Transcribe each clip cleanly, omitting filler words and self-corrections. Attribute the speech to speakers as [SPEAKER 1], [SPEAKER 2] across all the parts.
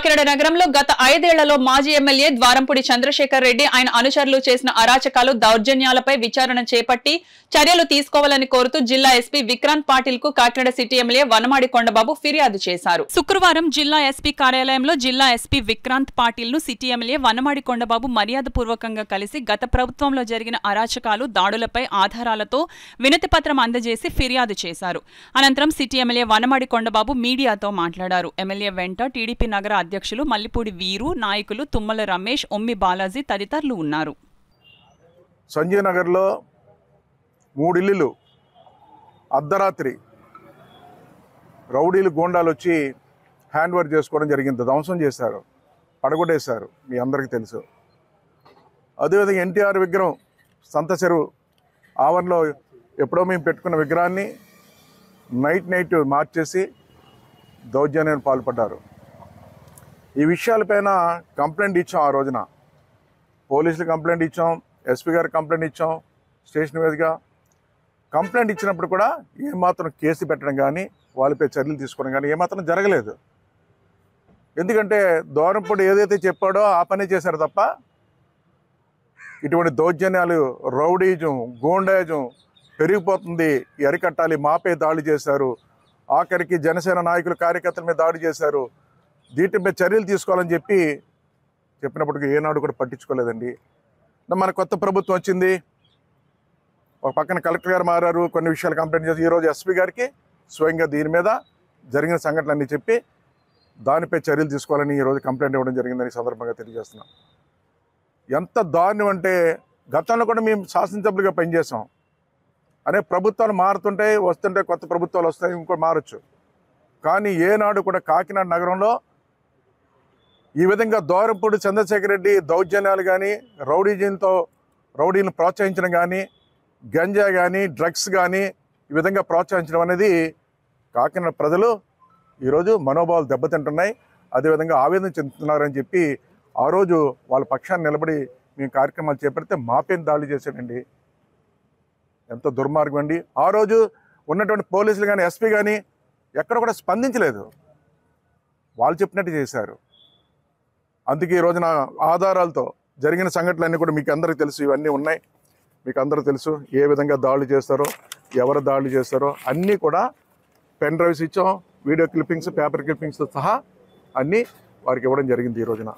[SPEAKER 1] కాకినాడ నగరంలో గత 5 ఏళ్లలో మాజీ ఎమ్మెల్యే ద్వారంపూడి చంద్రశేఖర్ రెడ్డి ఆయన అనుచరులు చేసిన అరాచకాలు దౌర్జన్యాలపై విచారణ చేపట్టి చర్యలు తీసుకోవాలని కోరుతూ జిల్లా ఎస్పీ విక్రాంత్ పాటిల్ కు కాకినాడ సిటీ ఎమ్మెల్యే వనమాడి కొండబాబు ఫిర్యాదు చేశారు. శుక్రవారం జిల్లా ఎస్పీ కార్యాలయంలో జిల్లా ఎస్పీ విక్రాంత్ పాటిల్ ను సిటీ ఎమ్మెల్యే వనమాడి కొండబాబు మర్యాదపూర్వకంగా కలిసి గత ప్రభుత్వంలో జరిగిన అరాచకాలు దాడులపై ఆధారాలతో వినతి పత్రం అందజేసి ఫిర్యాదు చేశారు. అనంతరం సిటీ ఎమ్మెల్యే వనమాడి కొండబాబు మీడియాతో మాట్లాడారు. ఎమ్మెల్యే వెంట టీడీపీ నగర అధ్యక్షులు మల్లిపూడి వీరు, నాయకులు తుమ్మల రమేష్, ఒమ్మి బాలాజీ తదితరులు ఉన్నారు.
[SPEAKER 2] సంజయ్ నగర్లో 3 ఇల్లులు అర్ధరాత్రి రౌడీలు గోండాలు వచ్చి హ్యాండ్ ఓవర్ చేసుకోవడం జరిగింది. ధ్వంసం చేశారు, పడగొట్టేశారు, మీ అందరికీ తెలుసు. అదేవిధంగా ఎన్టీఆర్ విగ్రహం సంత చెరువు ఆవరణలో ఎప్పుడో మేము పెట్టుకున్న విగ్రహాన్ని నైట్ మార్చేసి దౌర్జన్యానికి పాల్పడ్డారు. ఈ విషయాలపైన కంప్లైంట్ ఇచ్చాం. ఆ రోజున పోలీసులు కంప్లైంట్ ఇచ్చాం, ఎస్పీ గారికి కంప్లైంట్ ఇచ్చాం. స్టేషన్ మీదుగా కంప్లైంట్ ఇచ్చినప్పుడు కూడా ఏమాత్రం కేసు పెట్టడం కానీ వాళ్ళపై చర్యలు తీసుకోవడం కానీ ఏమాత్రం జరగలేదు. ఎందుకంటే ద్వారంపూడి ఏదైతే చెప్పాడో ఆ పని చేశారు తప్ప ఇటువంటి దౌర్జన్యాలు, రౌడీజం, గోండాయిజం పెరిగిపోతుంది, అరికట్టాలి, మాపై దాడి చేశారు, ఆఖరికి జనసేన నాయకులు కార్యకర్తల మీద దాడి చేశారు, దీటిపై చర్యలు తీసుకోవాలని చెప్పినప్పటికీ ఏనాడు కూడా పట్టించుకోలేదండి. మన కొత్త ప్రభుత్వం వచ్చింది, ఒక పక్కన కలెక్టర్ గారు మారారు, కొన్ని విషయాలు కంప్లైంట్ చేసి ఈరోజు ఎస్పీ గారికి స్వయంగా దీని మీద జరిగిన సంఘటనలన్నీ చెప్పి దానిపై చర్యలు తీసుకోవాలని ఈరోజు కంప్లైంట్ ఇవ్వడం జరిగిందని సందర్భంగా తెలియజేస్తున్నాం. ఎంత దారుణం అంటే గతంలో కూడా మేము శాసనసభ్యులుగా పనిచేసాం. అనే ప్రభుత్వాలు మారుతుంటాయి, వస్తుంటాయి, కొత్త ప్రభుత్వాలు వస్తాయి, ఇంకోటి మారచ్చు. కానీ ఏనాడు కూడా కాకినాడ నగరంలో ఈ విధంగా ద్వారంపూడి చంద్రశేఖర్ రెడ్డి దౌర్జన్యాలు కానీ, రౌడీలను ప్రోత్సహించడం కానీ, గంజా కానీ, డ్రగ్స్ కానీ ఈ విధంగా ప్రోత్సహించడం అనేది కాకినాడ ప్రజలు ఈరోజు మనోభావాలు దెబ్బతింటున్నాయి, అదేవిధంగా ఆవేదన చెందుతున్నారని చెప్పి ఆ రోజు వాళ్ళ పక్షాన్ని నిలబడి మేము కార్యక్రమాలు చేపడితే మాపేం దాడి చేశాడండి. ఎంత దుర్మార్గం అండి. ఆ రోజు ఉన్నటువంటి పోలీసులు కానీ, ఎస్పీ కానీ ఎక్కడ కూడా స్పందించలేదు, వాళ్ళు చెప్పినట్టు చేశారు. అందుకే ఈ రోజున ఆధారాలతో జరిగిన సంఘటనలన్నీ కూడా మీకు అందరికీ తెలుసు, ఇవన్నీ ఉన్నాయి, మీకు అందరూ తెలుసు. ఏ విధంగా దాడులు చేస్తారో, ఎవరు దాడులు చేస్తారో అన్నీ కూడా పెన్ డ్రైవ్స్ ఇచ్చాం, వీడియో క్లిప్పింగ్స్, పేపర్ క్లిప్పింగ్స్తో సహా అన్నీ వారికి ఇవ్వడం జరిగింది. ఈ రోజున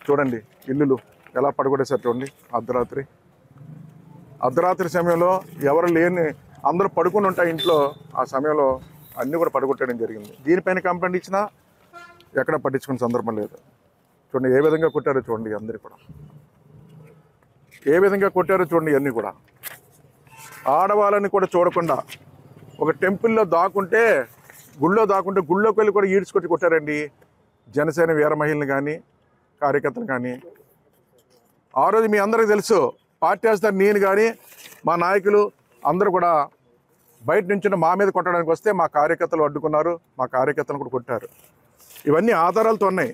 [SPEAKER 2] చూడండి ఇల్లులు ఎలా పడగొట్టేశారు చూడండి. అర్ధరాత్రి సమయంలో ఎవరు లేని, అందరూ పడుకుని ఉంటాయి ఇంట్లో, ఆ సమయంలో అన్నీ కూడా పడగొట్టడం జరిగింది. దీనిపైన కంప్లైంట్ ఇచ్చినా ఎక్కడ పట్టించుకునే సందర్భం లేదు. చూడండి ఏ విధంగా కొట్టారో చూడండి, అందరూ కూడా ఏ విధంగా కొట్టారో చూడండి. ఇవన్నీ కూడా ఆడవాళ్ళని కూడా చూడకుండా ఒక టెంపుల్లో దాక్కుంటే, గుళ్ళోకి వెళ్ళి కూడా ఈడ్చుకొచ్చి కొట్టారండి జనసేన వీర మహిళలు కానీ, కార్యకర్తలు కానీ. ఆ రోజు మీ అందరికీ తెలుసు, పార్టీ వేస్తారు నేను కానీ మా నాయకులు అందరూ కూడా బయట నుంచి మా మీద కొట్టడానికి వస్తే మా కార్యకర్తలు అడ్డుకున్నారు, మా కార్యకర్తలు కూడా కొట్టారు. ఇవన్నీ ఆధారాలతో ఉన్నాయి.